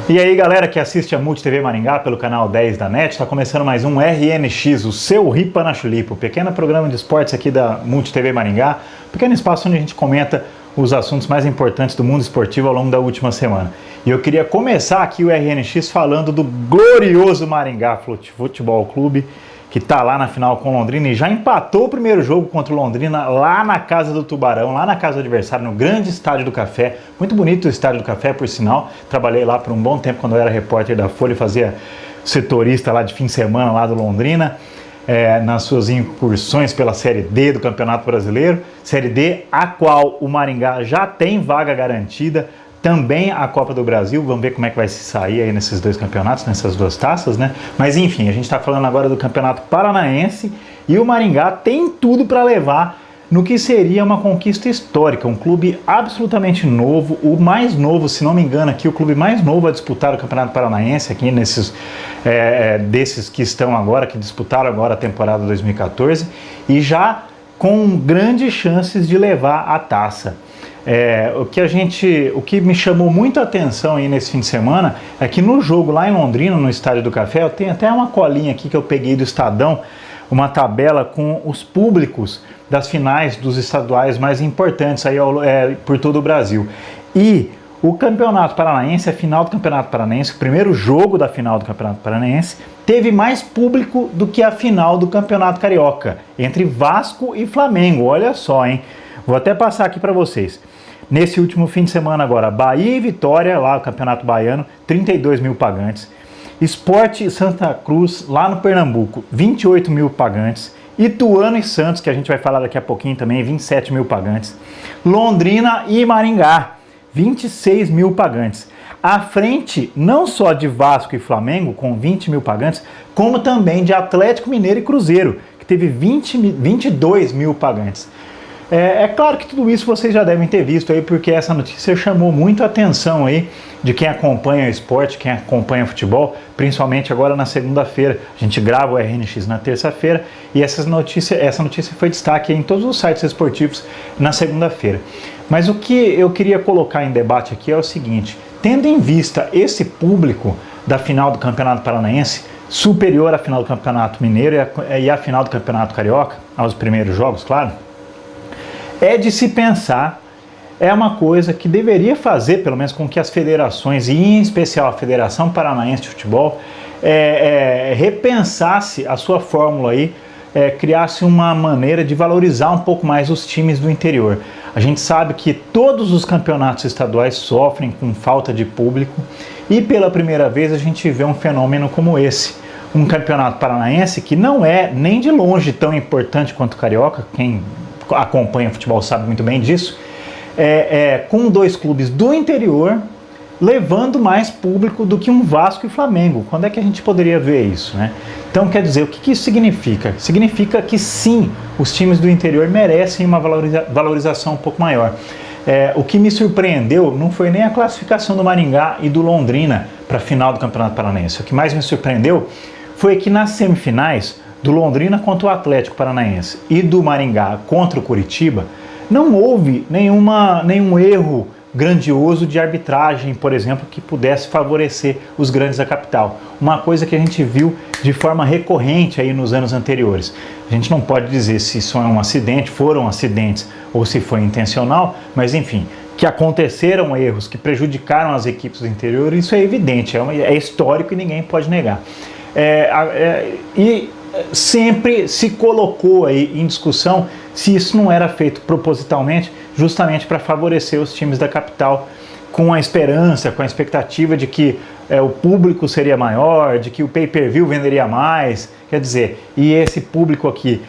E aí galera que assiste a Multi TV Maringá pelo canal 10 da NET, está começando mais um RNX, o seu Ripa na Chulipa, o pequeno programa de esportes aqui da Multi TV Maringá, pequeno espaço onde a gente comenta os assuntos mais importantes do mundo esportivo ao longo da última semana. E eu queria começar aqui o RNX falando do glorioso Maringá Futebol Clube, que está lá na final com Londrina e já empatou o primeiro jogo contra o Londrina lá na casa do Tubarão, lá na casa do adversário, no grande Estádio do Café. Muito bonito o Estádio do Café, por sinal. Trabalhei lá por um bom tempo quando eu era repórter da Folha e fazia setorista lá de fim de semana lá do Londrina, nas suas incursões pela Série D do Campeonato Brasileiro. Série D, a qual o Maringá já tem vaga garantida. Também a Copa do Brasil, vamos ver como é que vai se sair aí nesses dois campeonatos, nessas duas taças, né? Mas enfim, a gente está falando agora do Campeonato Paranaense e o Maringá tem tudo para levar no que seria uma conquista histórica, um clube absolutamente novo, o mais novo, se não me engano aqui, o clube mais novo a disputar o Campeonato Paranaense aqui desses que estão agora, que disputaram agora a temporada 2014 e já com grandes chances de levar a taça. O que me chamou muito a atenção aí nesse fim de semana é que no jogo lá em Londrina, no Estádio do Café, eu tenho até uma colinha aqui que eu peguei do Estadão, uma tabela com os públicos das finais dos estaduais mais importantes aí por todo o Brasil. E o Campeonato Paranaense, a final do Campeonato Paranaense, o primeiro jogo da final do Campeonato Paranaense, teve mais público do que a final do Campeonato Carioca, entre Vasco e Flamengo. Olha só, hein? Vou até passar aqui para vocês. Nesse último fim de semana agora, Bahia e Vitória, lá no Campeonato Baiano, 32 mil pagantes. Sport e Santa Cruz, lá no Pernambuco, 28 mil pagantes. Ituano e Santos, que a gente vai falar daqui a pouquinho também, 27 mil pagantes. Londrina e Maringá, 26 mil pagantes. À frente, não só de Vasco e Flamengo, com 20 mil pagantes, como também de Atlético Mineiro e Cruzeiro, que teve 22 mil pagantes. É claro que tudo isso vocês já devem ter visto aí, porque essa notícia chamou muito a atenção aí de quem acompanha o esporte, quem acompanha o futebol, principalmente agora na segunda-feira. A gente grava o RNX na terça-feira e essa notícia foi destaque em todos os sites esportivos na segunda-feira. Mas o que eu queria colocar em debate aqui é o seguinte: tendo em vista esse público da final do Campeonato Paranaense, superior à final do Campeonato Mineiro e à final do Campeonato Carioca, aos primeiros jogos, claro, é de se pensar, é uma coisa que deveria fazer, pelo menos com que as federações, e em especial a Federação Paranaense de Futebol, repensasse a sua fórmula aí, criasse uma maneira de valorizar um pouco mais os times do interior. A gente sabe que todos os campeonatos estaduais sofrem com falta de público e pela primeira vez a gente vê um fenômeno como esse. Um campeonato paranaense que não é nem de longe tão importante quanto o Carioca, quem acompanha futebol sabe muito bem disso, com dois clubes do interior levando mais público do que um Vasco e Flamengo. Quando é que a gente poderia ver isso, né? Então, quer dizer, o que isso significa? Significa que sim, os times do interior merecem uma valorização um pouco maior. O que me surpreendeu não foi nem a classificação do Maringá e do Londrina para a final do Campeonato Paranaense. O que mais me surpreendeu foi que nas semifinais, do Londrina contra o Atlético Paranaense e do Maringá contra o Curitiba, não houve nenhum erro grandioso de arbitragem, por exemplo, que pudesse favorecer os grandes da capital. Uma coisa que a gente viu de forma recorrente aí nos anos anteriores. A gente não pode dizer se isso é um acidente, foram acidentes ou se foi intencional, mas enfim, que aconteceram erros que prejudicaram as equipes do interior, isso é evidente, é histórico e ninguém pode negar. E sempre se colocou aí em discussão se isso não era feito propositalmente, justamente para favorecer os times da capital, com a esperança, com a expectativa de que o público seria maior, de que o pay-per-view venderia mais, quer dizer, e esse público aqui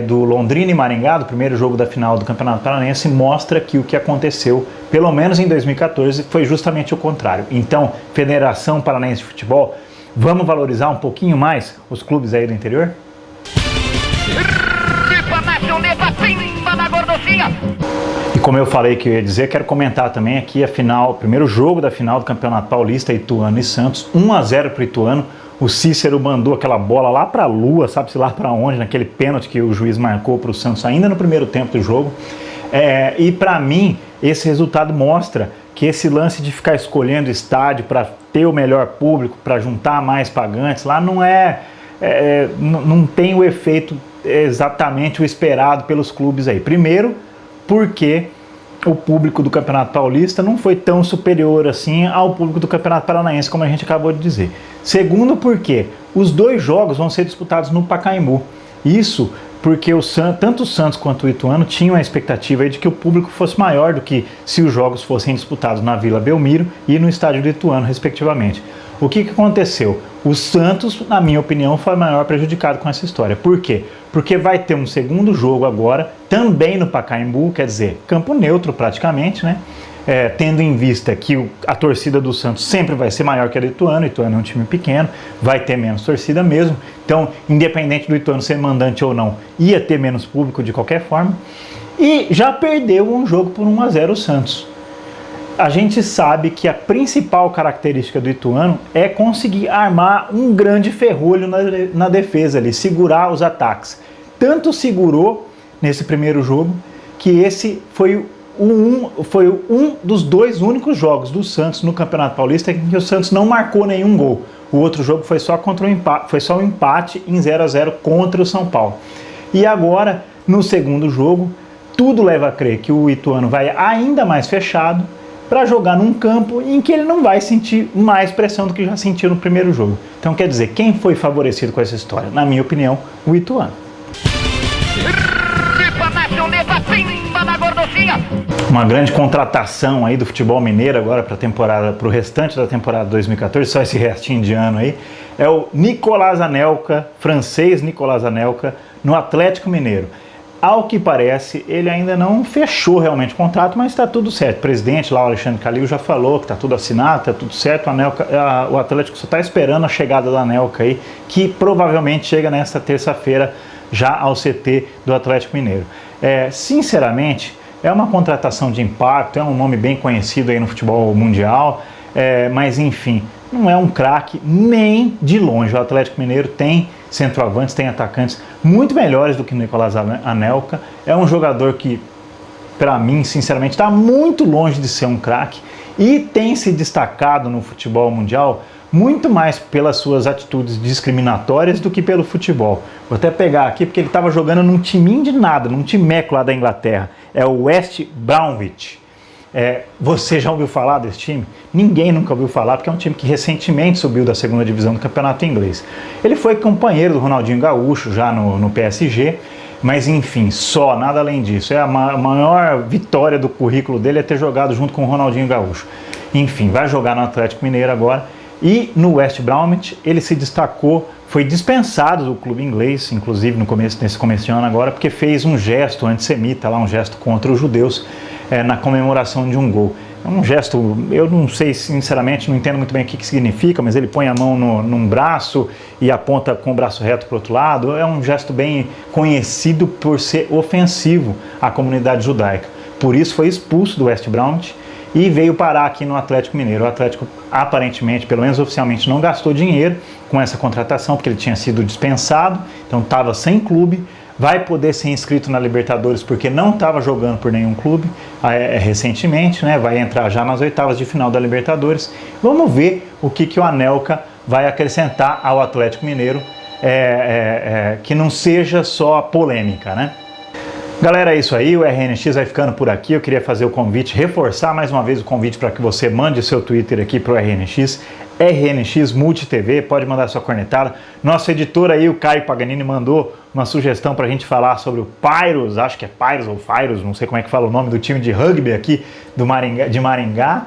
do Londrina e Maringá, do primeiro jogo da final do Campeonato Paranaense, mostra que o que aconteceu, pelo menos em 2014, foi justamente o contrário. Então, Federação Paranaense de Futebol, vamos valorizar um pouquinho mais os clubes aí do interior? E como eu falei que eu ia dizer, quero comentar também aqui o primeiro jogo da final do Campeonato Paulista, Ituano e Santos, 1-0 para o Ituano. O Cícero mandou aquela bola lá para a lua, sabe-se lá para onde, naquele pênalti que o juiz marcou para o Santos ainda no primeiro tempo do jogo. E para mim, esse resultado mostra que esse lance de ficar escolhendo estádio para ter o melhor público, para juntar mais pagantes, lá não tem o efeito exatamente o esperado pelos clubes aí. Primeiro, porque o público do Campeonato Paulista não foi tão superior assim ao público do Campeonato Paranaense, como a gente acabou de dizer. Segundo, porque os 2 jogos vão ser disputados no Pacaembu. Isso porque tanto o Santos quanto o Ituano tinham a expectativa aí de que o público fosse maior do que se os jogos fossem disputados na Vila Belmiro e no estádio do Ituano, respectivamente. O que aconteceu? O Santos, na minha opinião, foi o maior prejudicado com essa história. Por quê? Porque vai ter um segundo jogo agora, também no Pacaembu, quer dizer, campo neutro praticamente, né? Tendo em vista que a torcida do Santos sempre vai ser maior que a do Ituano. O Ituano é um time pequeno, vai ter menos torcida mesmo. Então, independente do Ituano ser mandante ou não, ia ter menos público de qualquer forma. E já perdeu um jogo por 1-0 o Santos. A gente sabe que a principal característica do Ituano é conseguir armar um grande ferrolho na defesa ali, segurar os ataques. Tanto segurou nesse primeiro jogo que esse foi um dos 2 únicos jogos do Santos no Campeonato Paulista em que o Santos não marcou nenhum gol. O outro jogo foi só um empate em 0-0 contra o São Paulo. E agora, no segundo jogo, tudo leva a crer que o Ituano vai ainda mais fechado para jogar num campo em que ele não vai sentir mais pressão do que já sentiu no primeiro jogo. Então, quer dizer, quem foi favorecido com essa história? Na minha opinião, o Ituano. Uma grande contratação aí do futebol mineiro agora para o restante da temporada 2014, só esse restinho de ano aí, é o Nicolás Anelka, francês Nicolás Anelka, no Atlético Mineiro. Ao que parece, ele ainda não fechou realmente o contrato, mas está tudo certo. O presidente lá, o Alexandre Calil, já falou que está tudo assinado, está tudo certo. O Atlético só está esperando a chegada da Anelka aí, que provavelmente chega nesta terça-feira já ao CT do Atlético Mineiro. Sinceramente, é uma contratação de impacto, é um nome bem conhecido aí no futebol mundial, mas enfim, não é um craque nem de longe. O Atlético Mineiro tem centroavantes, tem atacantes muito melhores do que o Nicolás Anelka. É um jogador que, para mim, sinceramente, está muito longe de ser um craque e tem se destacado no futebol mundial muito mais pelas suas atitudes discriminatórias do que pelo futebol. Vou até pegar aqui porque ele estava jogando num timinho de nada, num timeco lá da Inglaterra. É o West Bromwich. Você já ouviu falar desse time? Ninguém nunca ouviu falar, porque é um time que recentemente subiu da segunda divisão do campeonato inglês. Ele foi companheiro do Ronaldinho Gaúcho já no PSG, mas enfim, nada além disso. A maior vitória do currículo dele é ter jogado junto com o Ronaldinho Gaúcho. Enfim, vai jogar no Atlético Mineiro agora. E no West Bromwich ele se destacou, foi dispensado do clube inglês, inclusive nesse começo de ano agora, porque fez um gesto antissemita, um gesto contra os judeus, na comemoração de um gol. É um gesto, eu não sei, sinceramente, não entendo muito bem o que significa, mas ele põe a mão num braço e aponta com o braço reto para o outro lado. É um gesto bem conhecido por ser ofensivo à comunidade judaica. Por isso foi expulso do West Bromwich e veio parar aqui no Atlético Mineiro. O Atlético, aparentemente, pelo menos oficialmente, não gastou dinheiro com essa contratação, porque ele tinha sido dispensado, então estava sem clube. Vai poder ser inscrito na Libertadores porque não estava jogando por nenhum clube recentemente, né? Vai entrar já nas oitavas de final da Libertadores. Vamos ver o que o Anelka vai acrescentar ao Atlético Mineiro, que não seja só polêmica, né? Galera, é isso aí, o RNX vai ficando por aqui. Eu queria fazer o convite, reforçar mais uma vez o convite para que você mande o seu Twitter aqui para o RNX, RNX Multi TV, pode mandar sua cornetada. Nosso editor aí, o Caio Paganini, mandou uma sugestão para a gente falar sobre o Pyrus, acho que é Pyrus ou Pyrus, não sei como é que fala o nome do time de rugby aqui de Maringá.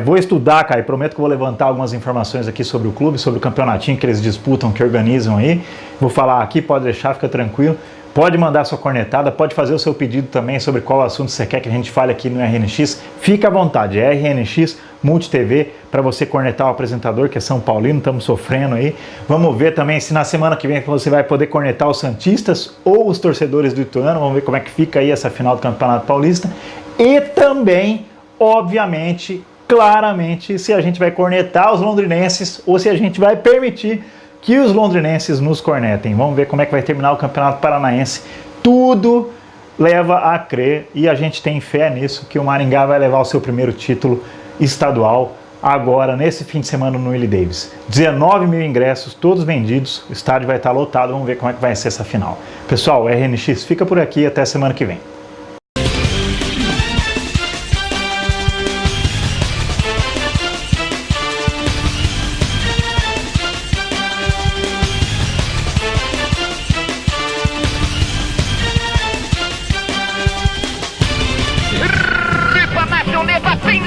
Vou estudar, Caio, prometo que vou levantar algumas informações aqui sobre o clube, sobre o campeonatinho que eles disputam, que organizam aí. Vou falar aqui, pode deixar, fica tranquilo. Pode mandar sua cornetada, pode fazer o seu pedido também sobre qual assunto você quer que a gente fale aqui no RNX. Fica à vontade, RNX Multi TV, para você cornetar o apresentador, que é São Paulino, estamos sofrendo aí. Vamos ver também se na semana que vem você vai poder cornetar os santistas ou os torcedores do Ituano. Vamos ver como é que fica aí essa final do Campeonato Paulista. E também, obviamente, claramente, se a gente vai cornetar os londrinenses ou se a gente vai permitir que os londrinenses nos cornetem. Vamos ver como é que vai terminar o Campeonato Paranaense. Tudo leva a crer, e a gente tem fé nisso, que o Maringá vai levar o seu primeiro título estadual agora, nesse fim de semana no Willie Davis. 19 mil ingressos, todos vendidos, o estádio vai estar lotado, vamos ver como é que vai ser essa final. Pessoal, o RNX fica por aqui, até semana que vem.